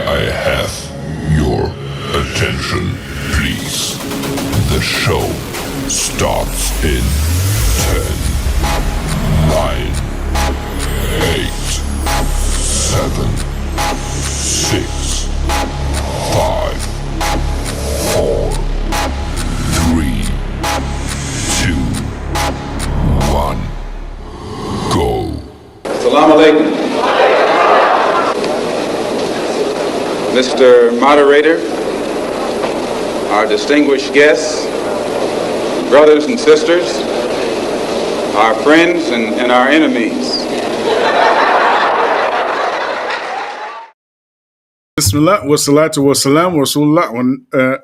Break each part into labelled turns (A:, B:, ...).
A: I have your attention, please. The show starts in 10, 9, 8, 7, 6, 5, 4, 3, 2, 1, go.
B: Salaam Alaikum. Mr. Moderator, our distinguished guests, brothers and sisters, our friends and our enemies.
C: Bismillah, wa salatu wa salam, wa rasulullah,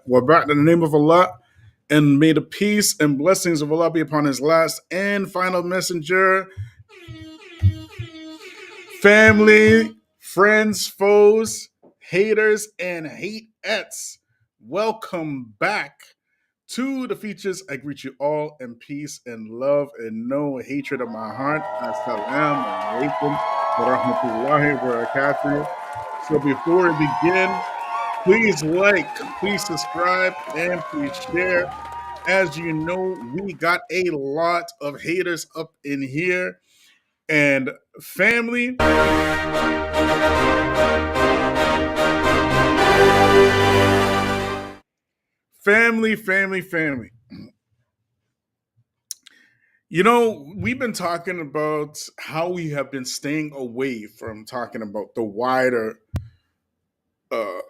C: wa ba'd, in the name of Allah, and may the peace and blessings of Allah be upon his last and final messenger. Family, friends, foes, haters, and hateettes, welcome back to the Feachaz. I greet you all in peace and love and no hatred of my heart. Assalamu alaikum wa rahmatullahi wa barakatuh. So before we begin, please like, please subscribe, and please share. As you know, we got a lot of haters up in here. And family, family. You know, we've been talking about how we have been staying away from talking about the wider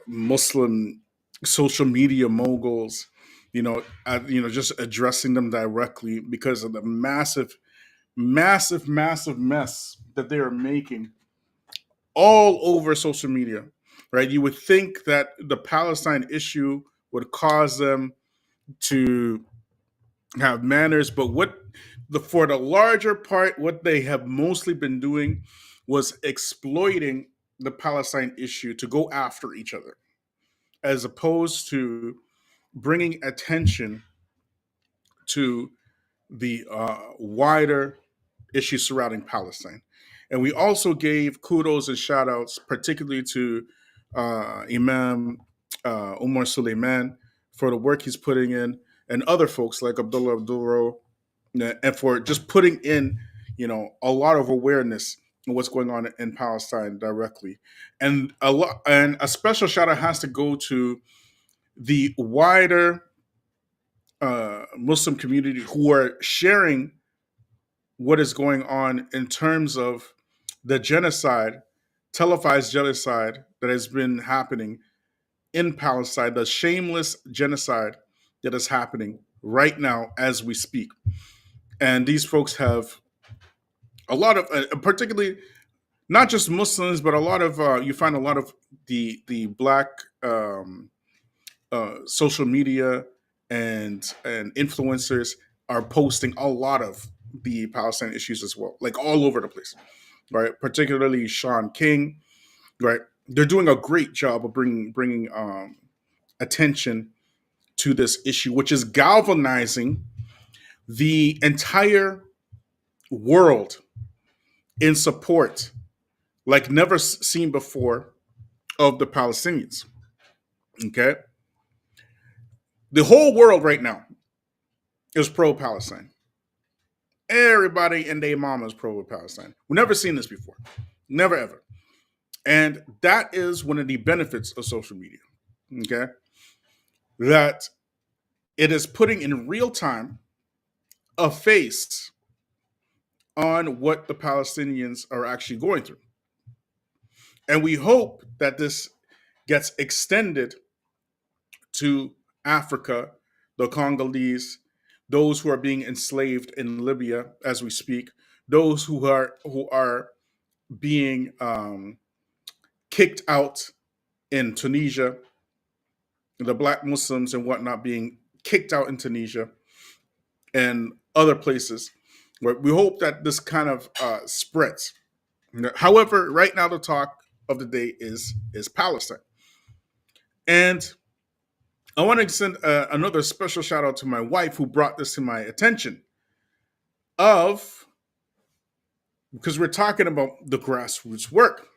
C: Muslim social media moguls. Just addressing them directly because of the massive mess that they are making all over social media, right? You would think that the Palestine issue would cause them to have manners, but for the larger part, what they have mostly been doing was exploiting the Palestine issue to go after each other, as opposed to bringing attention to the wider issues surrounding Palestine. And we also gave kudos and shout outs, particularly to Imam Umar Suleiman for the work he's putting in, and other folks like Abdullah Abdulro, and for just putting in, a lot of awareness of what's going on in Palestine directly. And a special shout out has to go to the wider Muslim community who are sharing what is going on in terms of the genocide, televised genocide that has been happening in Palestine, the shameless genocide that is happening right now as we speak. And these folks have a lot of, particularly not just Muslims, but a lot of, you find a lot of the black social media and influencers are posting a lot of the Palestine issues as well, like all over the place, right? Particularly Sean King, right? They're doing a great job of bringing attention to this issue, which is galvanizing the entire world in support, like never seen before, of the Palestinians. Okay, the whole world right now is pro-Palestine. Everybody and their mama is pro-Palestine. We've never seen this before, never ever. And that is one of the benefits of social media. Okay, that it is putting in real time a face on what the Palestinians are actually going through. And we hope that this gets extended to Africa, the Congolese, those who are being enslaved in Libya as we speak, those who are being kicked out in Tunisia, the Black Muslims and whatnot being kicked out in Tunisia and other places. We hope that this kind of spreads. However, right now the talk of the day is Palestine. And I want to send another special shout out to my wife who brought this to my attention because we're talking about the grassroots work.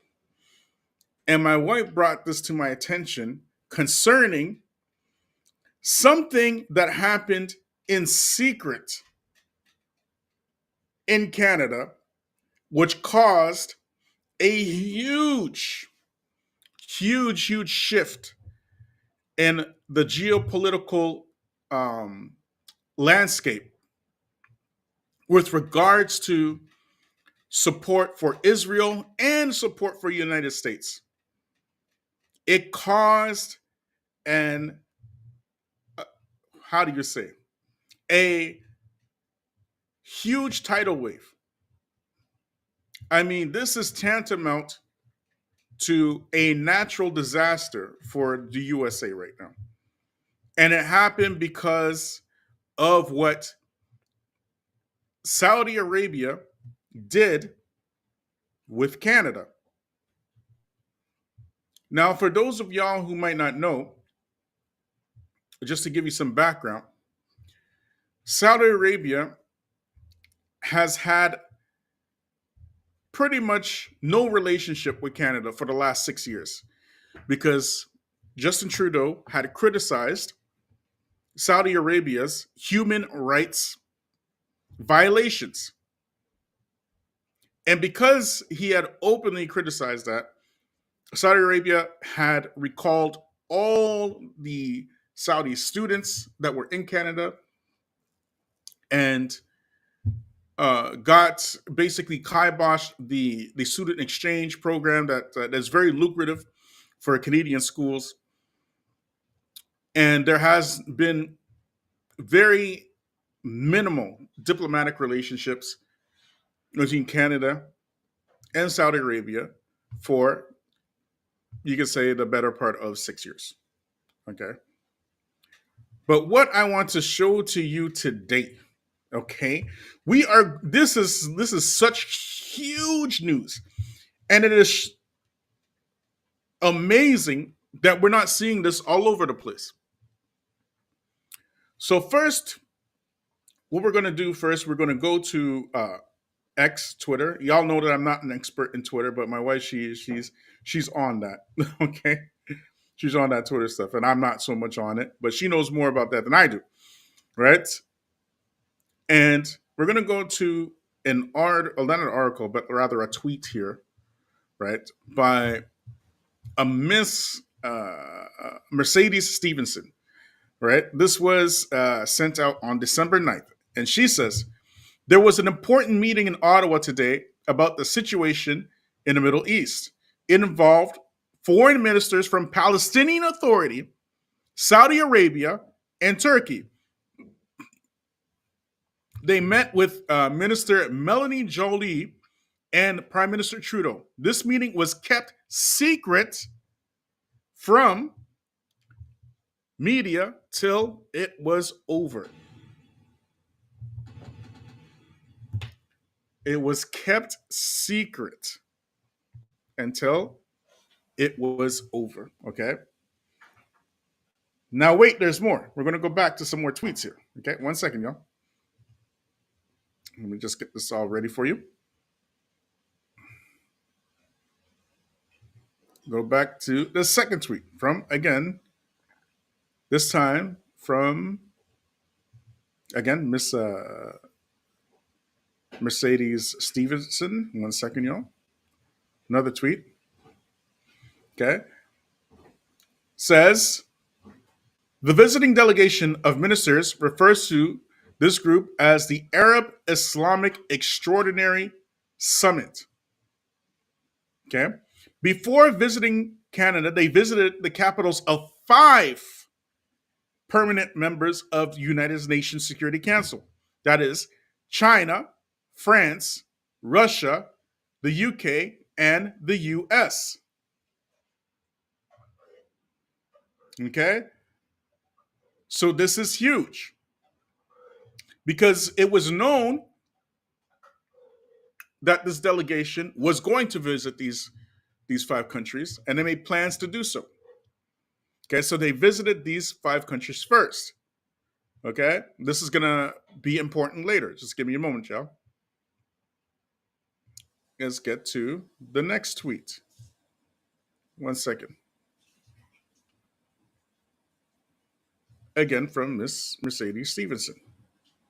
C: And my wife brought this to my attention concerning something that happened in secret in Canada, which caused a huge shift in the geopolitical um, landscape with regards to support for Israel and support for the United States. It caused an, how do you say, a huge tidal wave. I mean, this is tantamount to a natural disaster for the USA right now. And it happened because of what Saudi Arabia did with Canada. Now, for those of y'all who might not know, just to give you some background, Saudi Arabia has had pretty much no relationship with Canada for the last 6 years because Justin Trudeau had criticized Saudi Arabia's human rights violations. And because he had openly criticized that, Saudi Arabia had recalled all the Saudi students that were in Canada and got basically kiboshed the student exchange program that's very lucrative for Canadian schools. And there has been very minimal diplomatic relationships between Canada and Saudi Arabia for, you could say, the better part of 6 years. Okay. But what I want to show to you today, okay, this is such huge news. And it is amazing that we're not seeing this all over the place. So first, what we're going to do first, we're going to go to X, Twitter. Y'all know that I'm not an expert in Twitter, but my wife, she's on that. Okay, she's on that Twitter stuff, and I'm not so much on it, but she knows more about that than I do, right? And we're gonna go to not an article, but rather a tweet here, right, by a Miss Mercedes Stevenson, right? This was sent out on December 9th, and she says, there was an important meeting in Ottawa today about the situation in the Middle East. It involved foreign ministers from Palestinian Authority, Saudi Arabia, and Turkey. They met with Minister Melanie Joly and Prime Minister Trudeau. This meeting was kept secret from media till it was over. It was kept secret until it was over. Okay. Now, wait, there's more. We're going to go back to some more tweets here. Okay. 1 second, y'all. Let me just get this all ready for you. Go back to the second tweet from, again, this time from, again, Miss Mercedes Stevenson. 1 second, y'all. Another tweet. Okay. Says, the visiting delegation of ministers refers to this group as the Arab Islamic Extraordinary Summit. Okay. Before visiting Canada, they visited the capitals of 5 permanent members of the United Nations Security Council. That is China, France, Russia, the UK, and the US. Okay? So this is huge because it was known that this delegation was going to visit these 5 countries, and they made plans to do so. Okay, so they visited these 5 countries first. Okay, this is gonna be important later. Just give me a moment, y'all. Let's get to the next tweet. One second. Again, from Miss Mercedes Stevenson.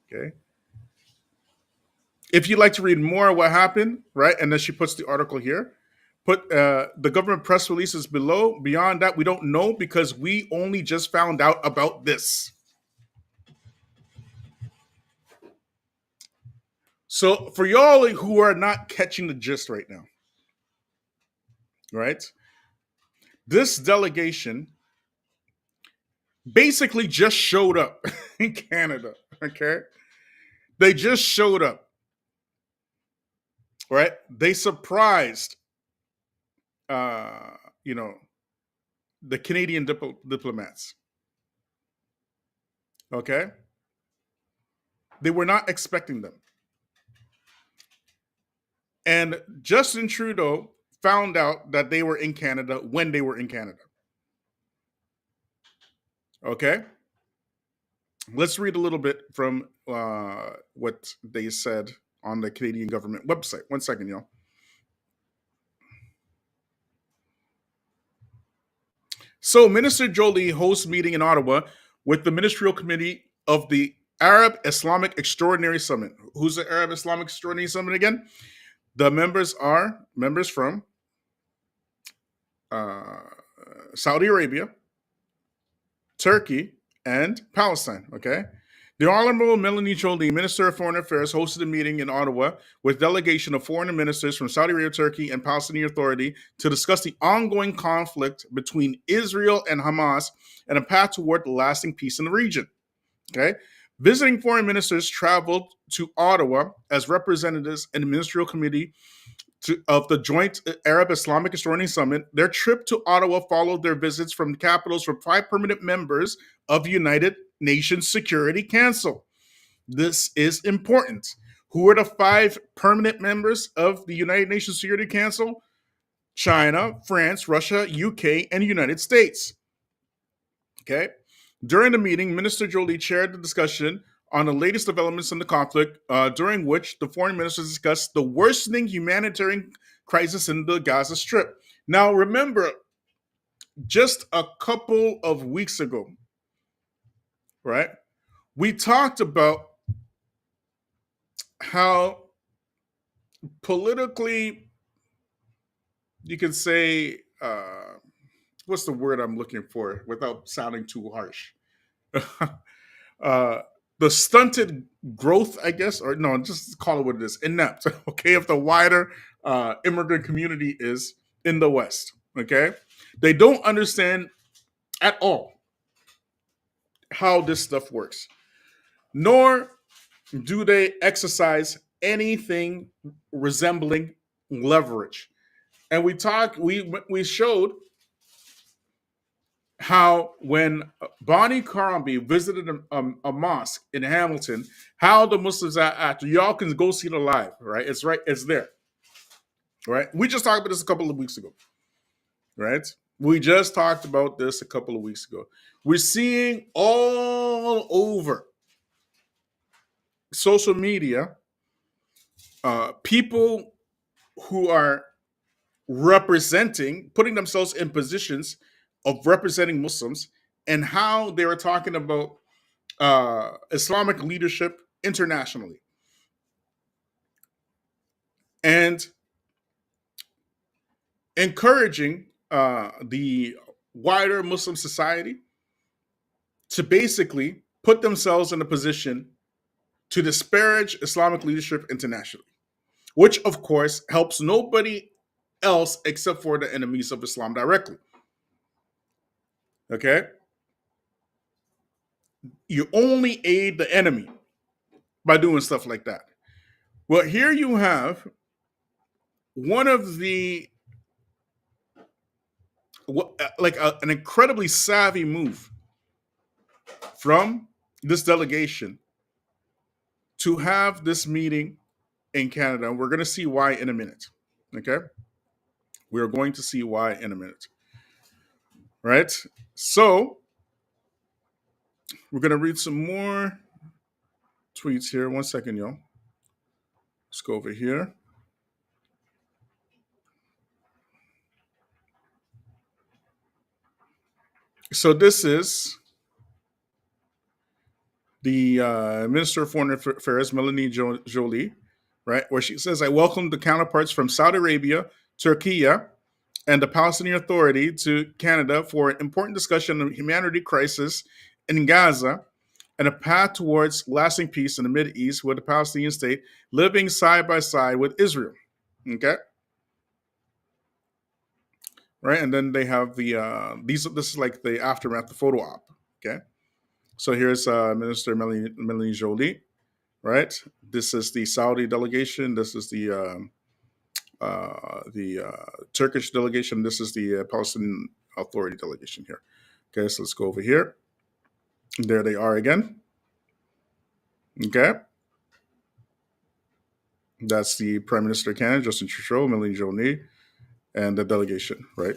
C: Okay. If you'd like to read more of what happened, right, and then she puts the article here, put the government press releases below. Beyond that, we don't know because we only just found out about this. So for y'all who are not catching the gist right now, right, this delegation basically just showed up in Canada. Okay, they just showed up, right? They surprised, uh, you know, the Canadian diplomats. Okay, they were not expecting them, and Justin Trudeau found out that they were in Canada when they were in Canada. Okay, let's read a little bit from what they said on the Canadian government website. One second, y'all. So, Minister Jolie hosts meeting in Ottawa with the Ministerial Committee of the Arab Islamic Extraordinary Summit. Who's the Arab Islamic Extraordinary Summit again? The members are members from uh, Saudi Arabia, Turkey, and Palestine. Okay. The Honorable Melanie Jolie, Minister of Foreign Affairs, hosted a meeting in Ottawa with delegation of foreign ministers from Saudi Arabia, Turkey, and Palestinian Authority to discuss the ongoing conflict between Israel and Hamas and a path toward lasting peace in the region. Okay. Visiting foreign ministers traveled to Ottawa as representatives in the Ministerial Committee of the Joint Arab Islamic Extraordinary Summit. Their trip to Ottawa followed their visits from capitals for 5 permanent members of the United Nations Security Council. This is important. Who are the 5 permanent members of the United Nations Security Council? China, France, Russia, UK, and United States. Okay. During the meeting, Minister Jolie chaired the discussion on the latest developments in the conflict, during which the foreign ministers discussed the worsening humanitarian crisis in the Gaza Strip. Now, remember, just a couple of weeks ago, right, we talked about how politically, you can say, what's the word I'm looking for without sounding too harsh? The stunted growth, I guess, or no, just call it what it is, inept, okay, of the wider immigrant community is in the West, okay? They don't understand at all how this stuff works, nor do they exercise anything resembling leverage. And we showed how when Bonnie Crombie visited a mosque in Hamilton, how the Muslims are after. Y'all can go see it live, right? It's there, right? We just talked about this a couple of weeks ago, right? We just talked about this a couple of weeks ago. We're seeing all over social media people who are putting themselves in positions of representing Muslims, and how they were talking about Islamic leadership internationally, and encouraging the wider Muslim society to basically put themselves in a position to disparage Islamic leadership internationally, which of course helps nobody else except for the enemies of Islam directly. Okay? You only aid the enemy by doing stuff like that. Well, here you have one of the an incredibly savvy move from this delegation to have this meeting in Canada. And we're going to see why in a minute. Okay? We are going to see why in a minute. Right? So, we're going to read some more tweets here. One second, y'all. Let's go over here. So this is the Minister of Foreign Affairs, Melanie Jolie, right, where she says, I welcome the counterparts from Saudi Arabia, Turkey, and the Palestinian Authority to Canada for an important discussion on the humanity crisis in Gaza and a path towards lasting peace in the Mideast with the Palestinian state living side by side with Israel. Okay? Right? And then they have the, this is like the aftermath, the photo op. Okay? So here's Minister Melanie Jolie, right? This is the Saudi delegation. This is the Turkish delegation. This is the Palestinian Authority delegation here. Okay, so let's go over here. There they are again. Okay. That's the Prime Minister of Canada, Justin Trudeau, Melanie Jolie, and the delegation, right?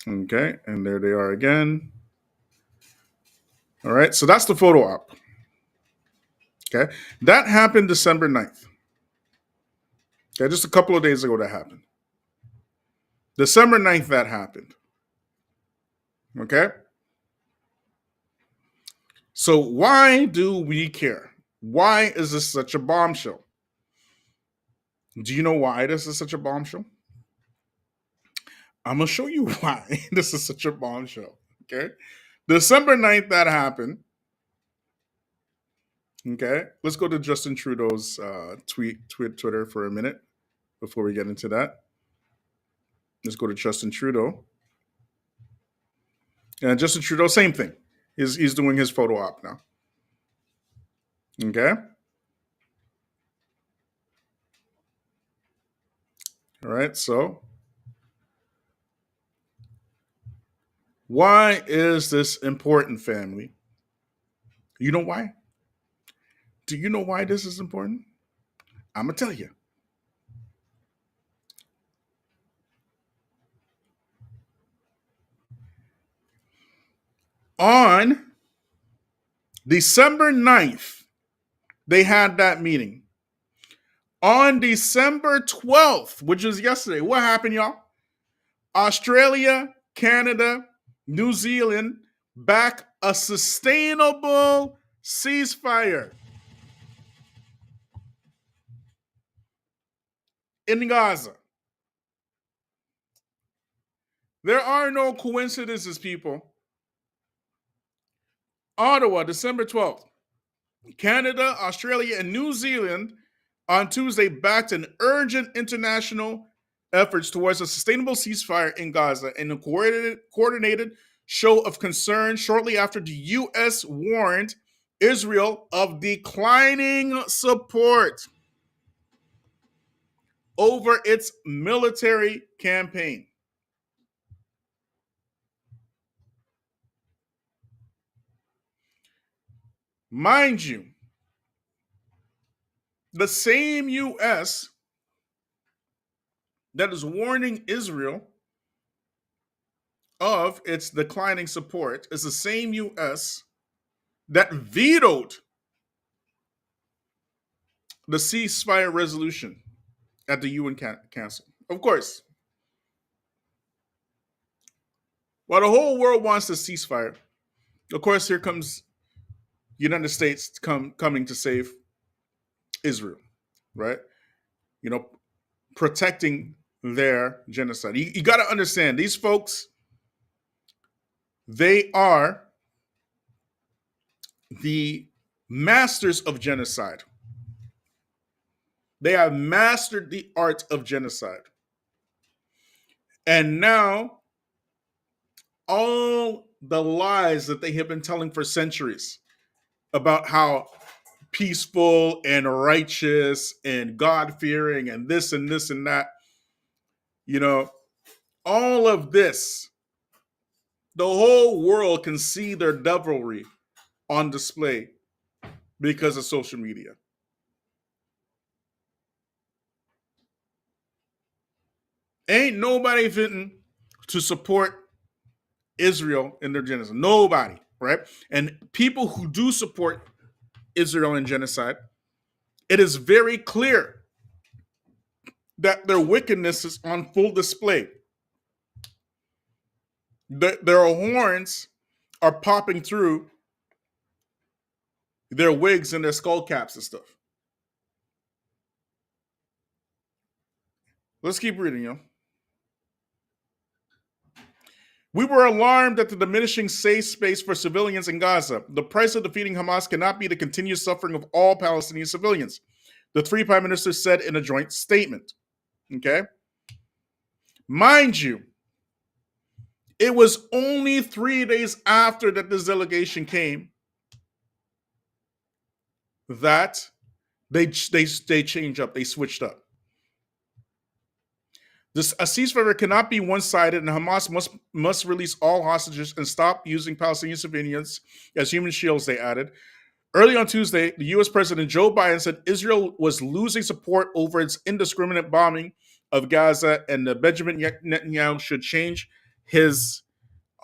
C: Okay, and there they are again. All right, so that's the photo op. Okay, that happened December 9th. Okay, just a couple of days ago that happened. December 9th, that happened. Okay? So why do we care? Why is this such a bombshell? Do you know why this is such a bombshell? I'm going to show you why this is such a bombshell. Okay? December 9th, that happened. Okay? Let's go to Justin Trudeau's Twitter for a minute before we get into that. Let's go to Justin Trudeau. And Justin Trudeau, same thing. He's doing his photo op now. Okay? All right, so why is this important, family? You know why? Do you know why this is important? I'm going to tell you. On December 9th, they had that meeting. On December 12th, which is yesterday, what happened, y'all? Australia, Canada, New Zealand back a sustainable ceasefire in Gaza. There are no coincidences, people. Ottawa, December 12th. Canada, Australia, and New Zealand on Tuesday backed an urgent international efforts towards a sustainable ceasefire in Gaza in a coordinated show of concern shortly after the U.S. warned Israel of declining support over its military campaign. Mind you, the same U.S. that is warning Israel of its declining support is the same U.S. that vetoed the ceasefire resolution at the UN Council. Of course, while the whole world wants a ceasefire, of course, here comes the United States coming to save Israel, right? You know, protecting their genocide. You got to understand, these folks, they are the masters of genocide. They have mastered the art of genocide. And now, all the lies that they have been telling for centuries about how peaceful and righteous and God-fearing and this and this and that, you know, all of this, the whole world can see their devilry on display because of social media. Ain't nobody fitting to support Israel in their genocide. Nobody, right? And people who do support Israel in genocide, it is very clear that their wickedness is on full display. Their horns are popping through their wigs and their skull caps and stuff. Let's keep reading, yo. We were alarmed at the diminishing safe space for civilians in Gaza. The price of defeating Hamas cannot be the continued suffering of all Palestinian civilians, the three prime ministers said in a joint statement. Okay? Mind you, it was only 3 days after that this delegation came that they changed up, they switched up. A ceasefire cannot be one-sided, and Hamas must release all hostages and stop using Palestinian civilians as human shields, they added. Early on Tuesday, the U.S. President Joe Biden said Israel was losing support over its indiscriminate bombing of Gaza, and that Benjamin Netanyahu should change his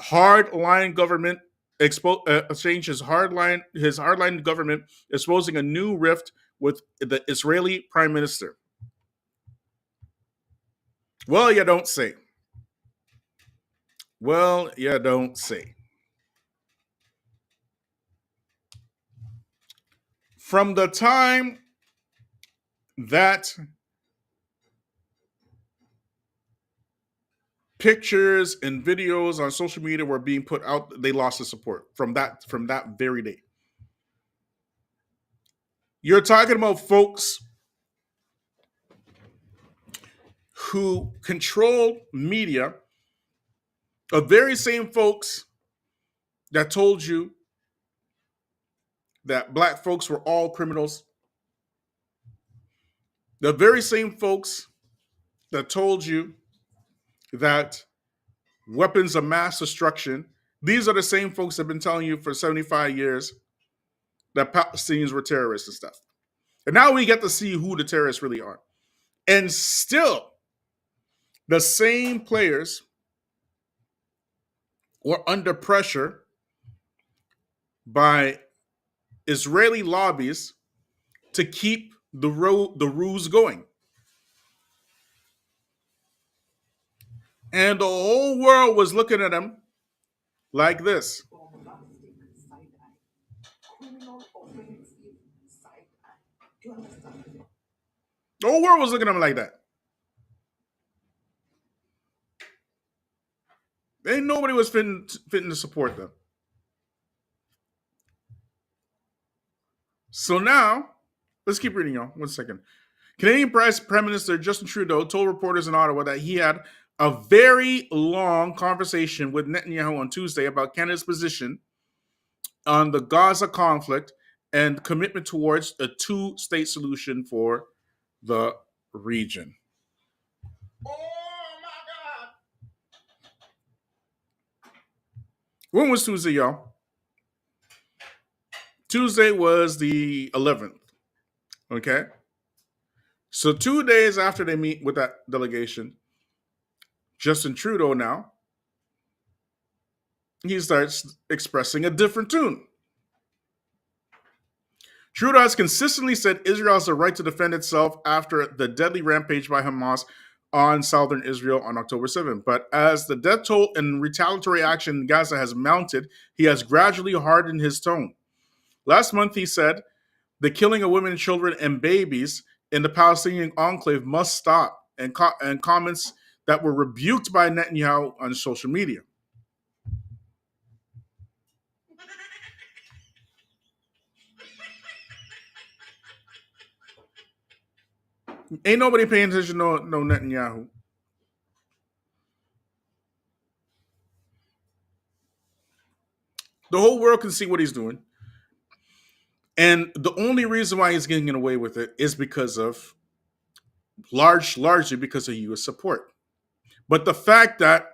C: hardline government, change his hardline government, exposing a new rift with the Israeli Prime Minister. Well, you don't say. Well, you don't say. From the time that pictures and videos on social media were being put out, they lost the support from that very day. You're talking about folks who control media, the very same folks that told you that black folks were all criminals, the very same folks that told you that weapons of mass destruction, these are the same folks that have been telling you for 75 years that Palestinians were terrorists and stuff. And now we get to see who the terrorists really are. And still, the same players were under pressure by Israeli lobbies to keep the ruse going. And the whole world was looking at them like this. The whole world was looking at them like that. Ain't nobody was fitting to support them. So now, let's keep reading, y'all. 1 second. Canadian Prime Minister Justin Trudeau told reporters in Ottawa that he had a very long conversation with Netanyahu on Tuesday about Canada's position on the Gaza conflict and commitment towards a two-state solution for the region. Oh my God! When was Tuesday, y'all? Tuesday was the 11th. Okay? So 2 days after they meet with that delegation, Justin Trudeau now, he starts expressing a different tune. Trudeau has consistently said Israel has the right to defend itself after the deadly rampage by Hamas on southern Israel on October 7th. But as the death toll and retaliatory action in Gaza has mounted, he has gradually hardened his tone. Last month, he said, the killing of women, children, and babies in the Palestinian enclave must stop, and comments that were rebuked by Netanyahu on social media. Ain't nobody paying attention to no Netanyahu. The whole world can see what he's doing. And the only reason why he's getting away with it is because of largely because of U.S. support. But the fact that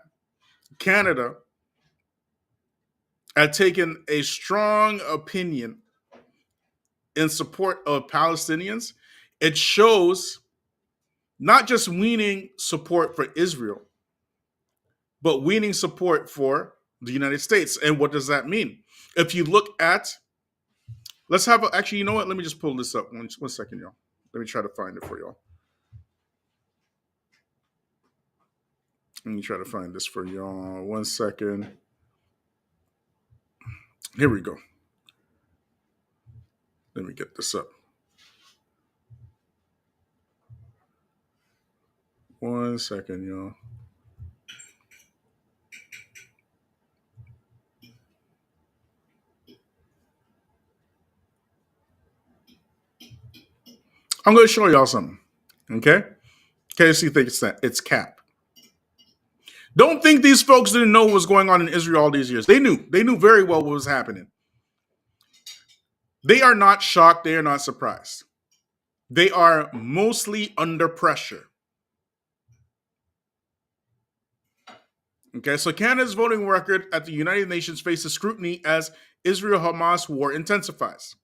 C: Canada had taken a strong opinion in support of Palestinians, it shows not just weaning support for Israel, but weaning support for the United States. And what does that mean? If you look at, actually, you know what? Let me just pull this up. 1 second, y'all. Let me try to find it for y'all. Let me try to find this for y'all. 1 second. Here we go. Let me get this up. 1 second, y'all. I'm going to show y'all something. Okay? KFC thinks that it's cap. Don't think these folks didn't know what was going on in Israel all these years. They knew. They knew very well what was happening. They are not shocked. They are not surprised. They are mostly under pressure. Okay, so Canada's voting record at the United Nations faces scrutiny as Israel-Hamas war intensifies.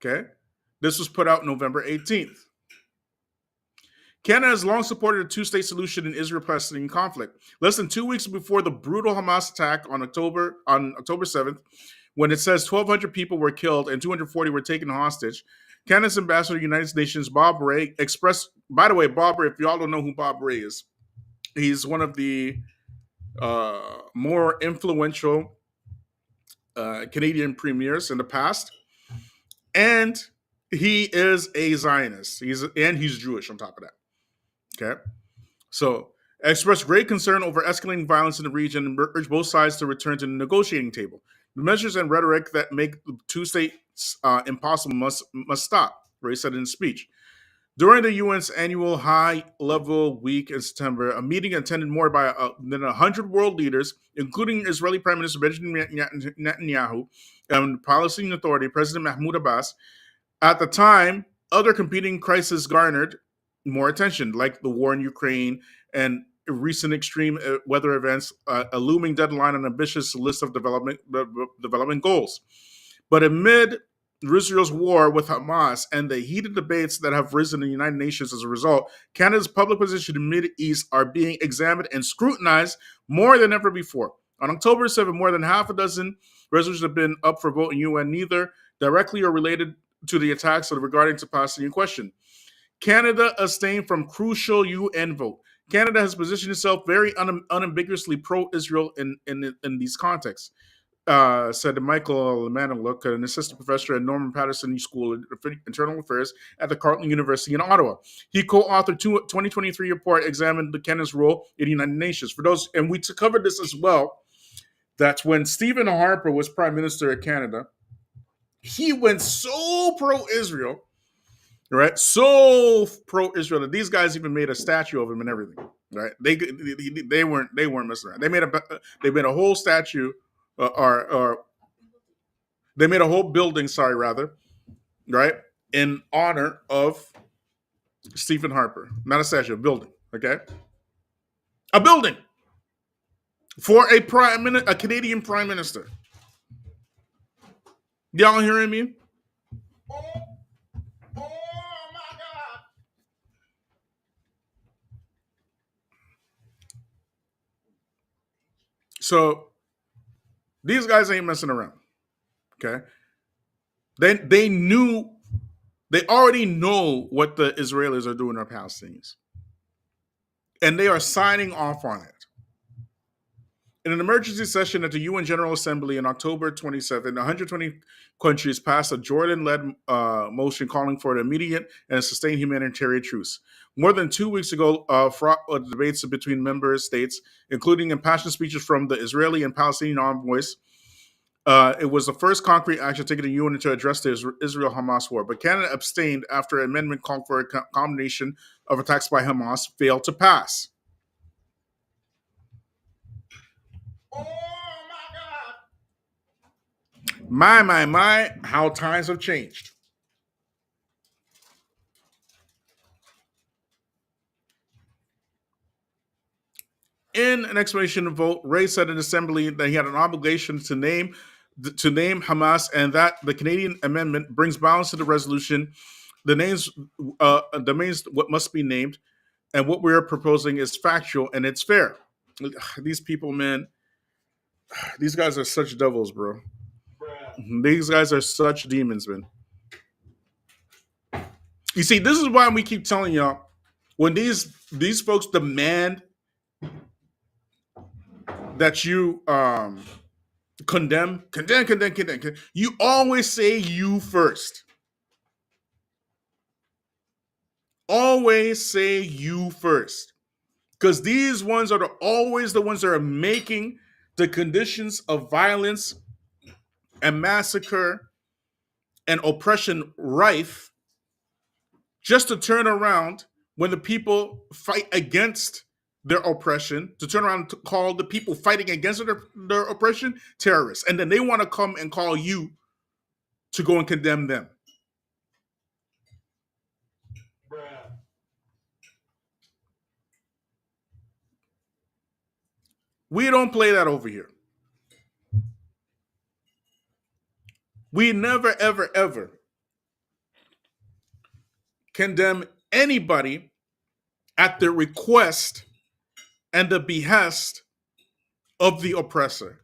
C: Okay, this was put out November 18th. Canada has long supported a two-state solution in Israel-Palestinian conflict. Less than 2 weeks before the brutal Hamas attack on October 7th, when it says 1,200 people were killed and 240 were taken hostage, Canada's ambassador to the United Nations, Bob Rae, expressed, by the way, Bob Rae, if y'all don't know who Bob Rae is, he's one of the more influential Canadian premiers in the past, and he is a Zionist. He's Jewish on top of that. Okay, so expressed great concern over escalating violence in the region and urged both sides to return to the negotiating table. The measures and rhetoric that make the two states impossible must stop, Rae said in his speech. During the UN's annual high-level week in September, a meeting attended more by than 100 world leaders, including Israeli Prime Minister Benjamin Netanyahu and the Palestinian Authority, President Mahmoud Abbas. At the time, other competing crises garnered more attention, like the war in Ukraine and recent extreme weather events, a looming deadline, and an ambitious list of development goals. But amid Israel's war with Hamas and the heated debates that have risen in the United Nations as a result, Canada's public position in the Middle East are being examined and scrutinized more than ever before. On October 7, more than half a dozen resolutions have been up for vote in UN, neither directly or related to the attacks regarding the Palestinian question. Canada abstained from crucial UN vote. Canada has positioned itself very unambiguously pro-Israel in these contexts, said Michael Maniluk, an assistant professor at Norman Paterson School of Internal Affairs at the Carleton University in Ottawa. He co-authored 2023 report examined Canada's role in the United Nations. For those, and we covered this as well, that's when Stephen Harper was Prime Minister of Canada. He went so pro-Israel, right? So pro-Israel that these guys even made a statue of him and everything, right? They weren't messing around. They made a whole statue, or they made a whole building, right, in honor of Stephen Harper. Not a statue, a building, okay? A building for a Canadian Prime Minister. Y'all hearing me? Oh my God. So these guys ain't messing around. Okay. They already know what the Israelis are doing to Palestinians. And they are signing off on it. In an emergency session at the UN General Assembly in October 27, 120 countries passed a Jordan-led motion calling for an immediate and sustained humanitarian truce. More than 2 weeks ago, fraught debates between member states, including impassioned speeches from the Israeli and Palestinian envoys. It was the first concrete action taken in the UN to address the Israel-Hamas war. But Canada abstained after an amendment called for a combination of attacks by Hamas failed to pass. Oh my God. My, how times have changed. In an explanation of vote, Rae said in assembly that he had an obligation to name Hamas, and that the Canadian amendment brings balance to the resolution. The names what must be named, and what we're proposing is factual and it's fair. These people, man, these guys are such devils, bro. These guys are such demons, man. You see, this is why we keep telling y'all, when these folks demand that you condemn, you always say you first. Always say you first. Because these ones are always the ones that are making the conditions of violence and massacre and oppression rife, just to turn around when the people fight against their oppression, to turn around to call the people fighting against their oppression terrorists. And then they want to come and call you to go and condemn them. We don't play that over here. We never, ever, ever condemn anybody at the request and the behest of the oppressor,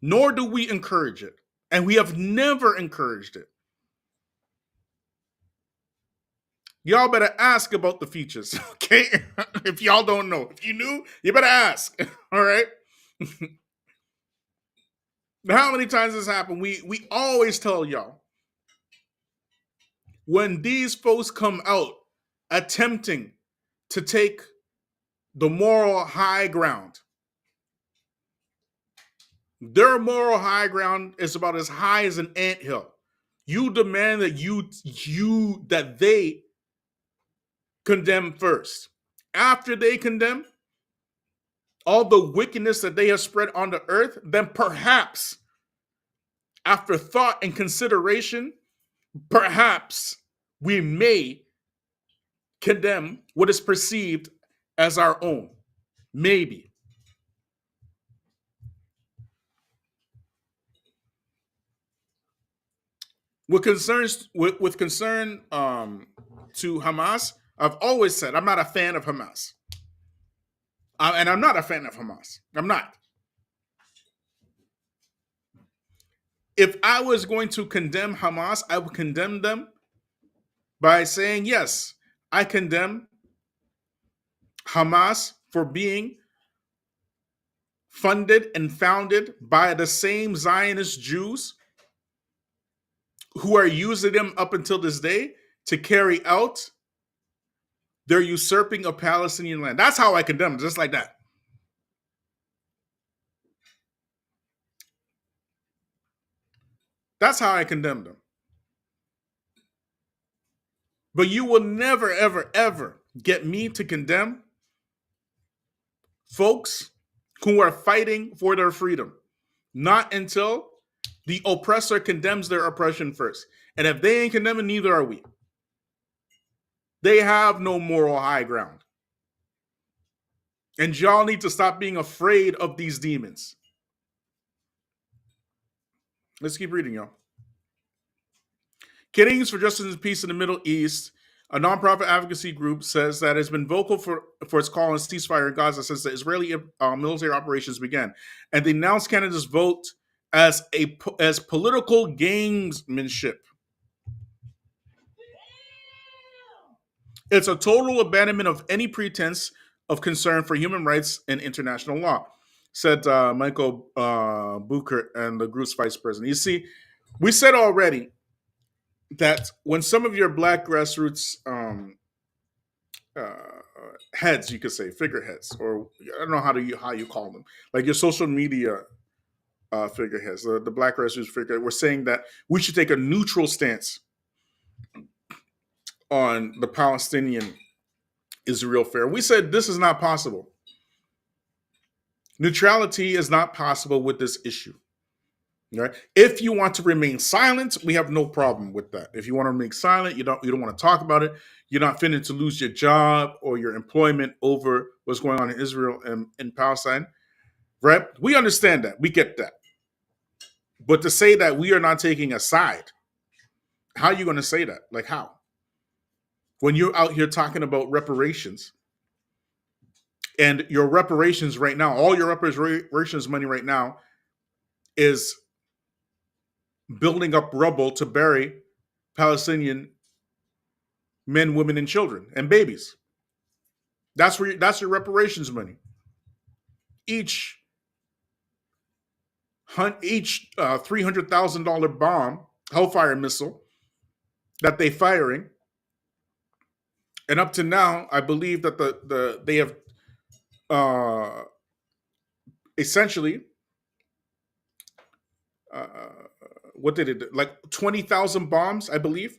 C: nor do we encourage it. And we have never encouraged it. Y'all better ask about the Feachaz, okay? If y'all don't know. If you knew, you better ask, all right? How many times this happened? We always tell y'all, when these folks come out attempting to take the moral high ground, their moral high ground is about as high as an anthill. You demand that they condemn first. After they condemn all the wickedness that they have spread on the earth, then perhaps, after thought and consideration, perhaps we may condemn what is perceived as our own. Maybe. With concern to Hamas, I've always said I'm not a fan of Hamas. And I'm not a fan of Hamas. I'm not. If I was going to condemn Hamas, I would condemn them by saying, yes, I condemn Hamas for being funded and founded by the same Zionist Jews who are using them up until this day to carry out their usurping of Palestinian land. That's how I condemn them, just like that. That's how I condemn them. But you will never, ever, ever get me to condemn folks who are fighting for their freedom. Not until the oppressor condemns their oppression first. And if they ain't condemning, neither are we. They have no moral high ground. And y'all need to stop being afraid of these demons. Let's keep reading, y'all. Killings for Justice and Peace in the Middle East, a nonprofit advocacy group, says that it's been vocal for its call on ceasefire in Gaza since the Israeli military operations began, and they announced Canada's vote as political gamesmanship. It's a total abandonment of any pretense of concern for human rights and international law, said Michael Bucher and the group's vice president. You see, we said already that when some of your black grassroots heads, you could say figureheads, or I don't know how you call them, like your social media figureheads, the black grassroots figureheads, were saying that we should take a neutral stance on the Palestinian-Israel affair. We said this is not possible. Neutrality is not possible with this issue. Right? If you want to remain silent, we have no problem with that. If you want to remain silent, you don't want to talk about it. You're not fitting to lose your job or your employment over what's going on in Israel and in Palestine. Right? We understand that. We get that. But to say that we are not taking a side, how are you going to say that? Like how? When you're out here talking about reparations, and your reparations right now, all your reparations money right now is building up rubble to bury Palestinian men, women, and children and babies. That's your reparations money. Each each $300,000 bomb, Hellfire missile that they firing, and up to now, I believe that they have uh, essentially uh, what did it do? Like 20,000 bombs, I believe,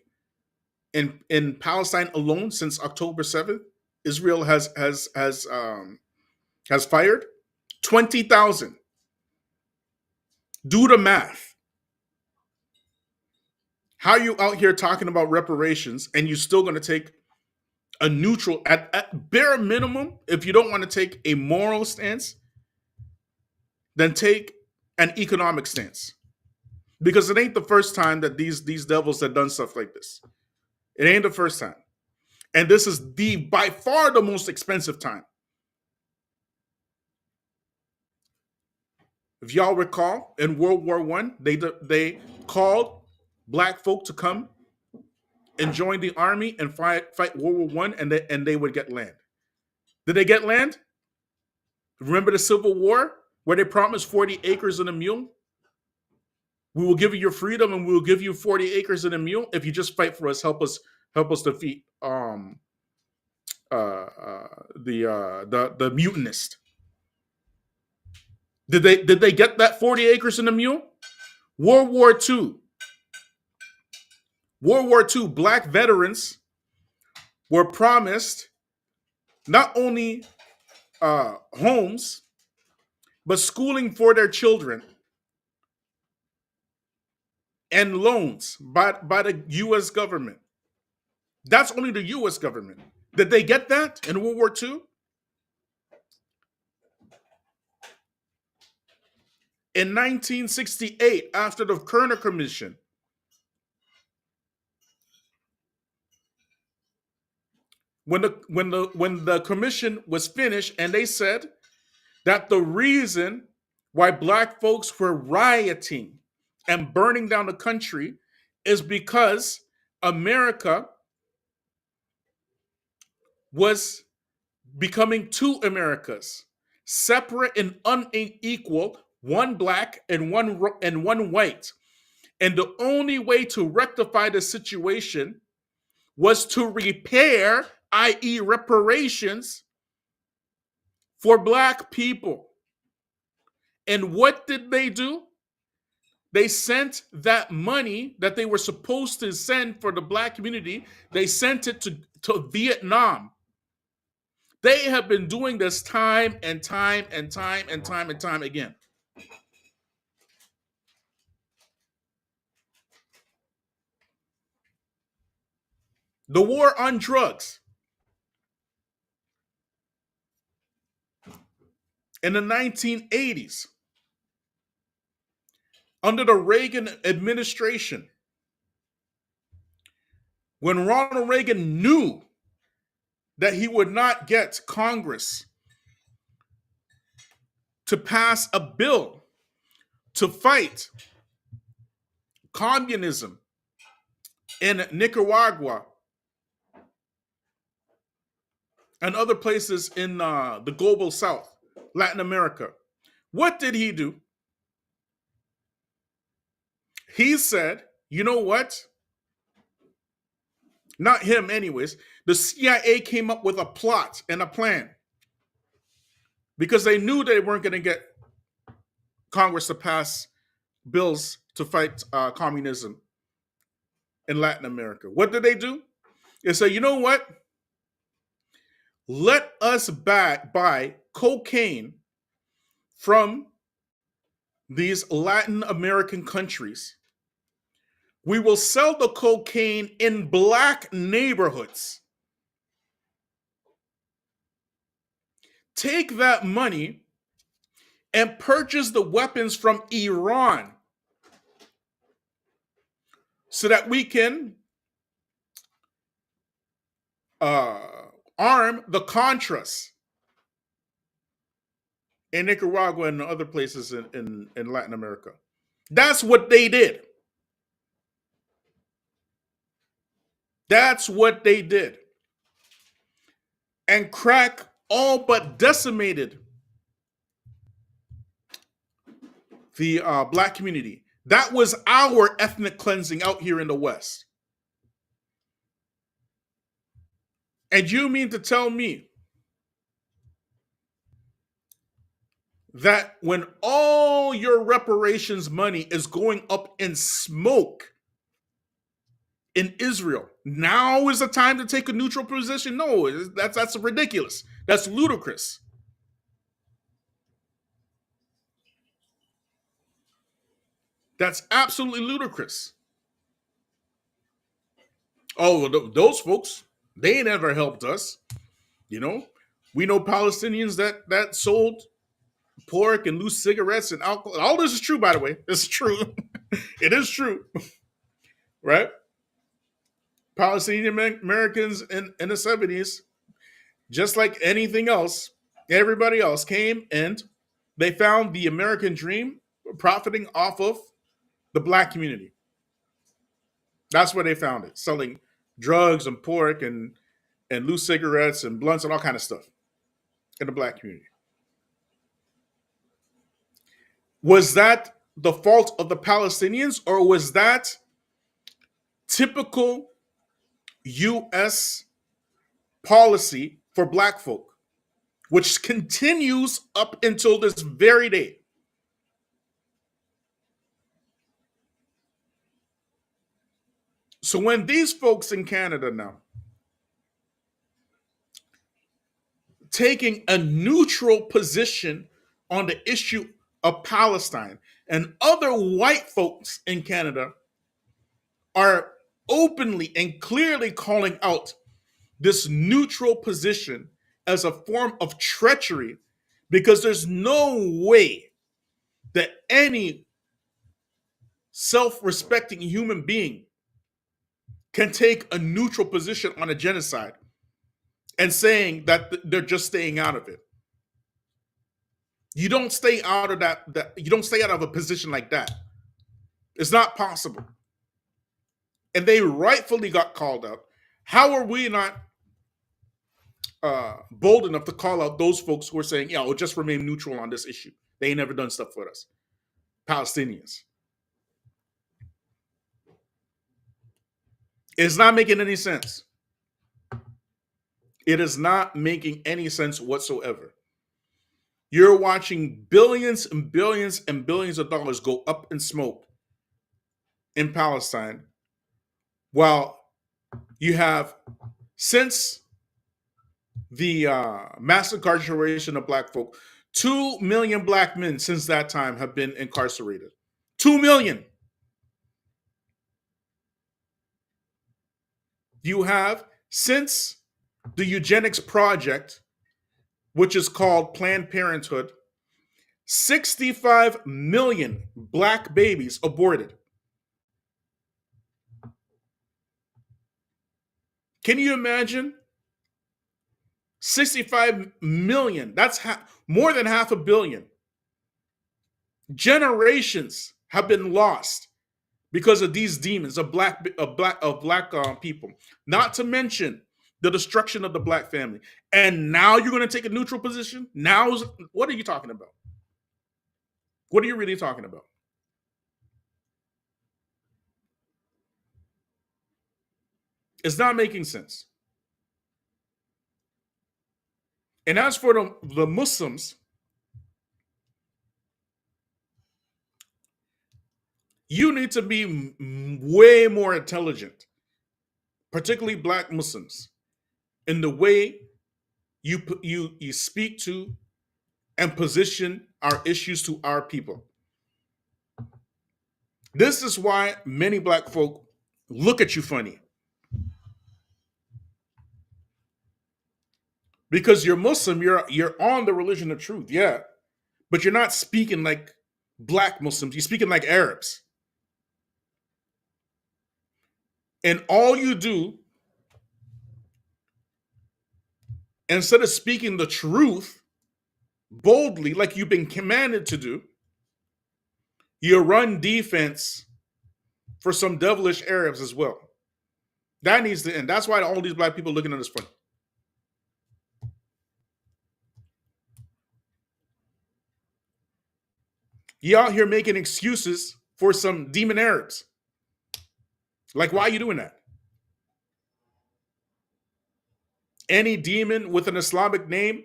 C: in Palestine alone since October 7th. Israel has fired 20,000. Do the math. How are you out here talking about reparations and you're still going to take a neutral, at bare minimum, if you don't want to take a moral stance, then take an economic stance. Because it ain't the first time that these devils have done stuff like this. It ain't the first time. And this is by far the most expensive time. If y'all recall, in World War I, they called black folk to come and join the army and fight World War I, and they would get land. Did they get land? Remember the Civil War, where they promised 40 acres and a mule? We will give you your freedom, and we will give you 40 acres and a mule if you just fight for us. Help us defeat the mutinist. Did they get that 40 acres and a mule? World War II. World War II, black veterans were promised not only homes, but schooling for their children and loans by the U.S. government. That's only the U.S. government. Did they get that in World War II? In 1968, after the Kerner Commission, when the commission was finished, and they said that the reason why black folks were rioting and burning down the country is because America was becoming two Americas, separate and unequal, one black and one white. And the only way to rectify the situation was to repair, i.e., reparations for black people. And what did they do? They sent that money that they were supposed to send for the black community, they sent it to Vietnam. They have been doing this time and time and time and time and time again. The war on drugs. In the 1980s, under the Reagan administration, when Ronald Reagan knew that he would not get Congress to pass a bill to fight communism in Nicaragua and other places in the global South, Latin America, what did he do? He said, you know what? Not him, anyways. The CIA came up with a plot and a plan because they knew they weren't going to get Congress to pass bills to fight communism in Latin America. What did they do? They said, you know what? Let us buy cocaine from these Latin American countries. We will sell the cocaine in black neighborhoods. Take that money and purchase the weapons from Iran so that we can arm the Contras in Nicaragua and other places in Latin America. That's what they did. That's what they did. And crack all but decimated the black community. That was our ethnic cleansing out here in the West. And you mean to tell me that when all your reparations money is going up in smoke in Israel, now is the time to take a neutral position? No, that's ridiculous. That's ludicrous. That's absolutely ludicrous. Oh, those folks, they ain't ever helped us. You know, we know Palestinians that sold pork and loose cigarettes and alcohol. All this is true, by the way. It's true. It is true, right? Palestinian Americans in the 70s, just like anything else, everybody else came and they found the American dream profiting off of the black community. That's where they found it, selling drugs and pork and loose cigarettes and blunts and all kind of stuff in the black community. Was that the fault of the Palestinians, or was that typical U.S. policy for black folk, which continues up until this very day? So when these folks in Canada now taking a neutral position on the issue of Palestine, and other white folks in Canada are openly and clearly calling out this neutral position as a form of treachery, because there's no way that any self-respecting human being can take a neutral position on a genocide and saying that they're just staying out of it. You don't stay out of that you don't stay out of a position like that. It's not possible. And they rightfully got called out. How are we not bold enough to call out those folks who are saying, yeah, we'll just remain neutral on this issue? They ain't never done stuff for us. Palestinians. It's not making any sense. It is not making any sense whatsoever. You're watching billions and billions and billions of dollars go up in smoke in Palestine, while you have, since the mass incarceration of black folk, 2 million black men since that time have been incarcerated. 2 million. You have, since the eugenics project, which is called Planned Parenthood, 65 million black babies aborted. Can you imagine? 65 million. That's more than 500 million. Generations have been lost because of these demons of black people. Not to mention the destruction of the black family. And now you're going to take a neutral position? What are you talking about? What are you really talking about? It's not making sense. And as for the Muslims, you need to be way more intelligent, particularly black Muslims, in the way you speak to and position our issues to our people. This is why many black folk look at you funny. Because you're Muslim, you're on the religion of truth, yeah. But you're not speaking like black Muslims, you're speaking like Arabs. And all you do, instead of speaking the truth boldly, like you've been commanded to do, you run defense for some devilish Arabs as well. That needs to end. That's why all these black people looking at us funny. You out here making excuses for some demon Arabs. Like, why are you doing that? Any demon with an Islamic name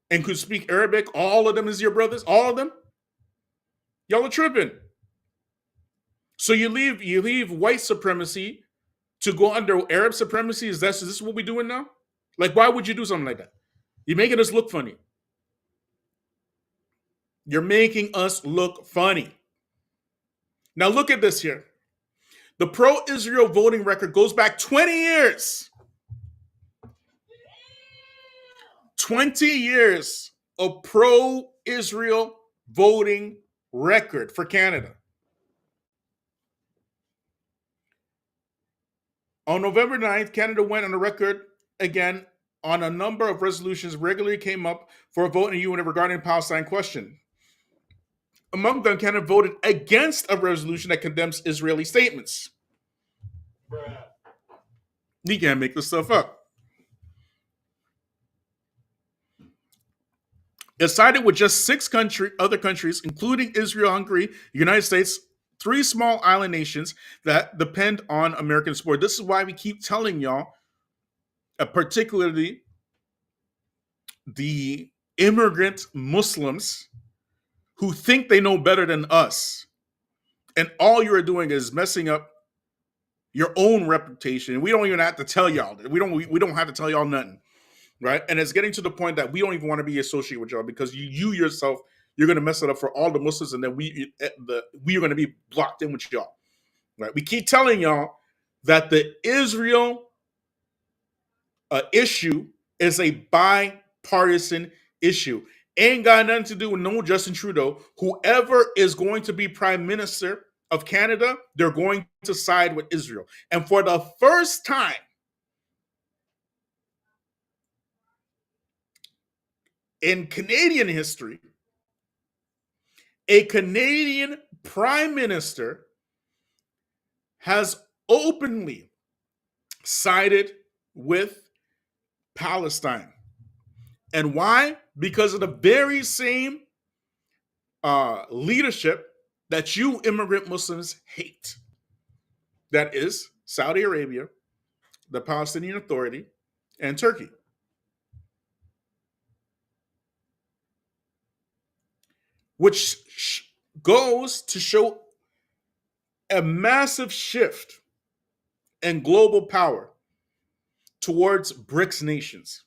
C: and could speak Arabic, all of them is your brothers? All of them? Y'all are tripping. So you leave white supremacy to go under Arab supremacy? Is this what we're doing now? Like, why would you do something like that? You're making us look funny. You're making us look funny. Now look at this here. The pro-Israel voting record goes back 20 years. 20 years of pro-Israel voting record for Canada. On November 9th, Canada went on a record again on a number of resolutions regularly came up for a vote in the UN regarding the Palestine question. Among them, Canada voted against a resolution that condemns Israeli statements. You can't make this stuff up. It sided with just six other countries, including Israel, Hungary, the United States, three small island nations that depend on American support. This is why we keep telling y'all, particularly the immigrant Muslims who think they know better than us. And all you're doing is messing up your own reputation. We don't even have to tell y'all. We don't have to tell y'all nothing. Right? And it's getting to the point that we don't even want to be associated with y'all because you yourself, you're going to mess it up for all the Muslims, and then we are going to be blocked in with y'all. Right? We keep telling y'all that the Israel issue is a bipartisan issue. Ain't got nothing to do with no Justin Trudeau. Whoever is going to be prime minister of Canada, they're going to side with Israel. And for the first time in Canadian history, a Canadian prime minister has openly sided with Palestine. And why? Because of the very same leadership that you immigrant Muslims hate. That is Saudi Arabia, the Palestinian Authority, and Turkey. Which goes to show a massive shift in global power towards BRICS nations.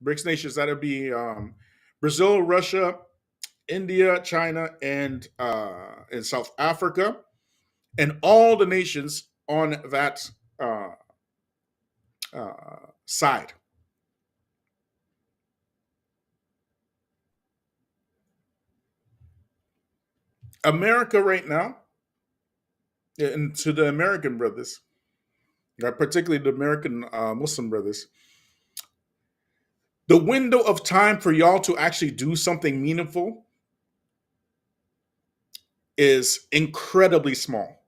C: BRICS nations, that'll be Brazil, Russia, India, China, and South Africa, and all the nations on that side. America right now, and to the American brothers, particularly the American Muslim brothers, the window of time for y'all to actually do something meaningful is incredibly small.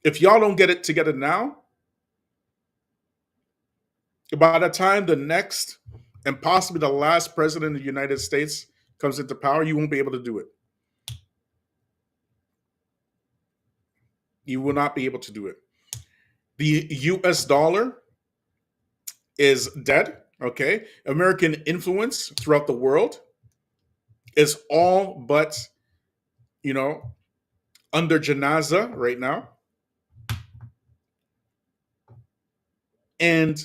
C: If y'all don't get it together now, by the time the next and possibly the last president of the United States comes into power, you won't be able to do it. You will not be able to do it. The US dollar is dead, okay? American influence throughout the world is all but, under janaza right now. And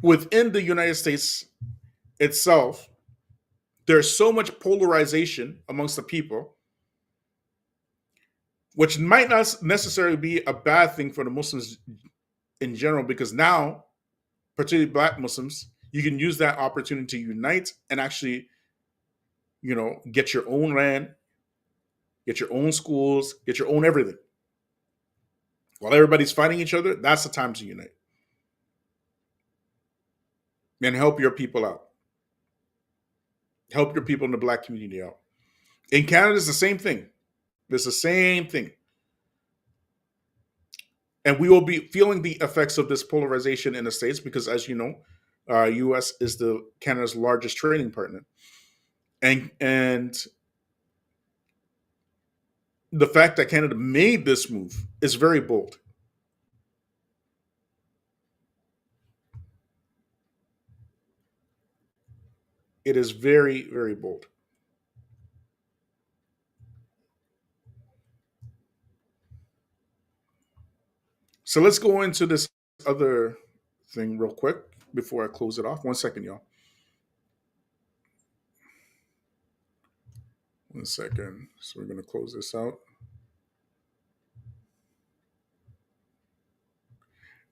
C: within the United States itself, there's so much polarization amongst the people, which might not necessarily be a bad thing for the Muslims in general, because now, particularly Black Muslims, you can use that opportunity to unite and actually, get your own land, get your own schools, get your own everything. While everybody's fighting each other, that's the time to unite and help your people out. Help your people in the Black community out. In Canada, it's the same thing. It's the same thing. And we will be feeling the effects of this polarization in the States because, as you know, U.S. is Canada's largest trading partner. And the fact that Canada made this move is very bold. It is very, very bold. So let's go into this other thing real quick before I close it off. 1 second, y'all. 1 second. So we're going to close this out.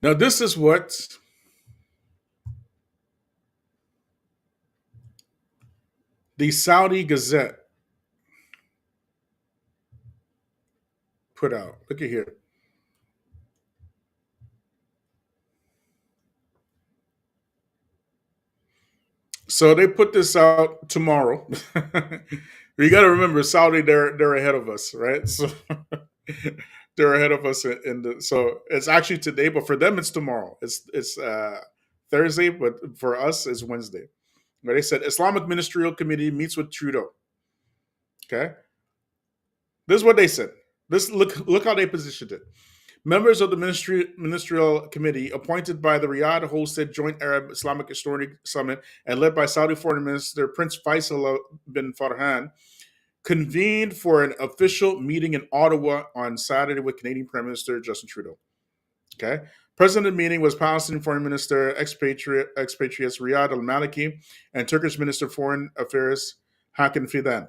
C: Now, this is what the Saudi Gazette put out. Look at here. So they put this out tomorrow. You got to remember, Saudi, they're ahead of us, right? So they're ahead of us in the. So it's actually today, but for them it's tomorrow. It's Thursday, but for us it's Wednesday. But they said Islamic Ministerial Committee meets with Trudeau. Okay, this is what they said. This look how they positioned it. Members of the ministerial committee appointed by the Riyadh-hosted Joint Arab Islamic Historic Summit and led by Saudi Foreign Minister Prince Faisal bin Farhan convened for an official meeting in Ottawa on Saturday with Canadian Prime Minister Justin Trudeau. Okay. Present at the meeting was Palestinian Foreign Minister expatriates Riyad al-Maliki and Turkish Minister of Foreign Affairs Hakan Fidan.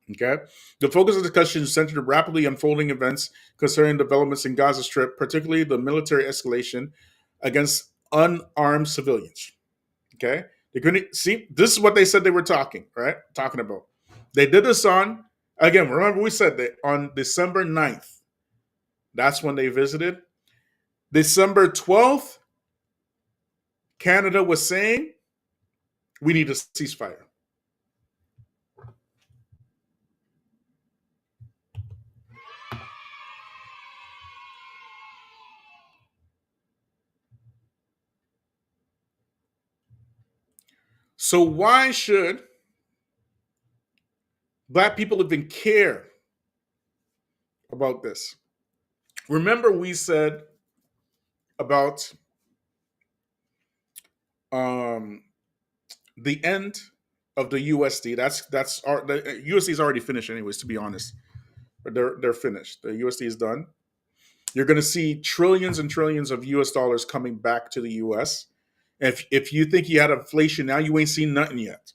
C: Okay. The focus of the discussion centered on rapidly unfolding events concerning developments in Gaza Strip, particularly the military escalation against unarmed civilians. Okay. They couldn't see this is what they said they were talking about. They did this on, again, remember we said that on December 9th. That's when they visited. December 12th, Canada was saying we need a ceasefire. So why should Black people even care about this? Remember we said about the end of the USD. The USD is already finished, anyways. To be honest, but they're finished. The USD is done. You're going to see trillions and trillions of US dollars coming back to the US. If you think you had inflation now, you ain't seen nothing yet.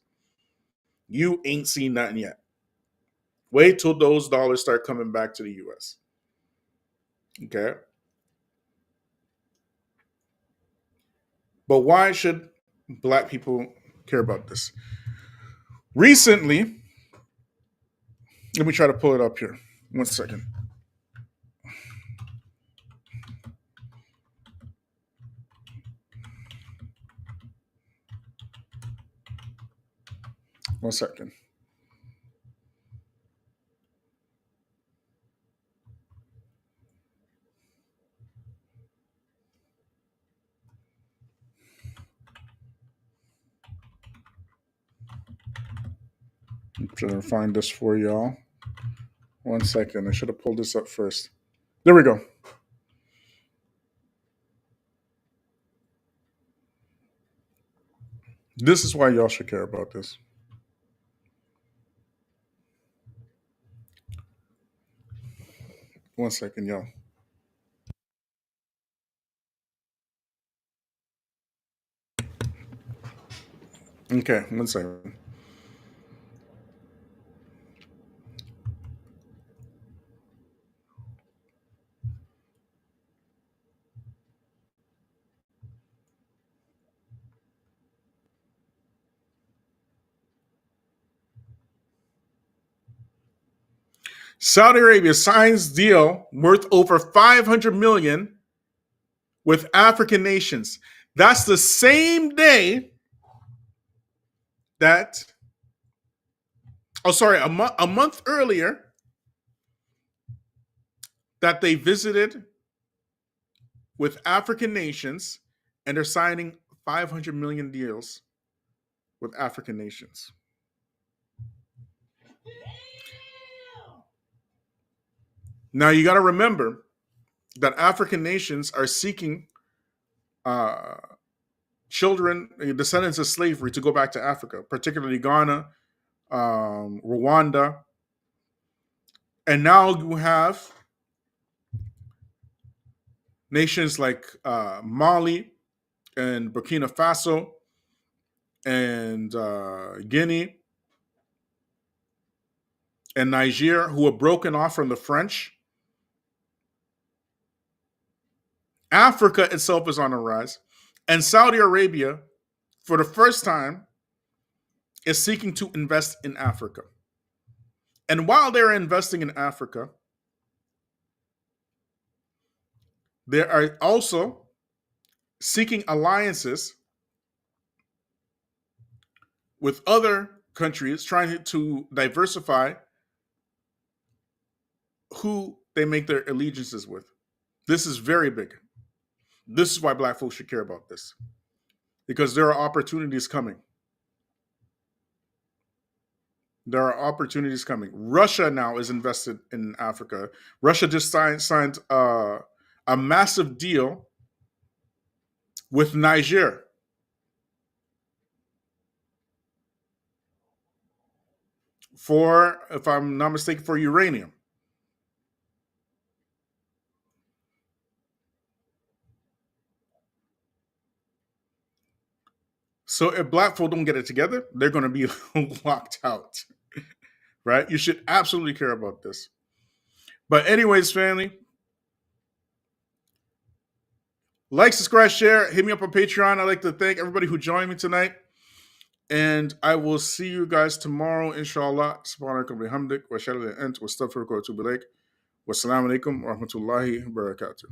C: You ain't seen nothing yet. Wait till those dollars start coming back to the US. Okay. But why should Black people care about this? Recently, let me try to pull it up here. 1 second. One second. I'm trying to find this for y'all. 1 second. I should have pulled this up first. There we go. This is why y'all should care about this. One second, y'all. Okay, 1 second. Saudi Arabia signs deal worth over 500 million with African nations. That's the same day that, a month earlier, that they visited with African nations, and they're signing 500 million deals with African nations. Now you got to remember that African nations are seeking uh, children, descendants of slavery, to go back to Africa, particularly Ghana, Rwanda, and now you have nations like Mali and Burkina Faso and Guinea and Niger who were broken off from the French. Africa itself is on the rise. And Saudi Arabia, for the first time, is seeking to invest in Africa. And while they're investing in Africa, they are also seeking alliances with other countries, trying to diversify who they make their allegiances with. This is very big. This is why black folks should care about this, because there are opportunities coming. There are opportunities coming. Russia now is invested in Africa. Russia just signed a massive deal with Niger for, if I'm not mistaken, for uranium. So if black folk don't get it together, they're going to be locked out, right? You should absolutely care about this. But anyways, family, like, subscribe, share, hit me up on Patreon. I'd like to thank everybody who joined me tonight. And I will see you guys tomorrow, inshallah. Subhanakallah bihamdik wa shalla ant wa astaghfiruka wa atubu ilaik. Wassalamu alaikum wa rahmatullahi wa barakatuh.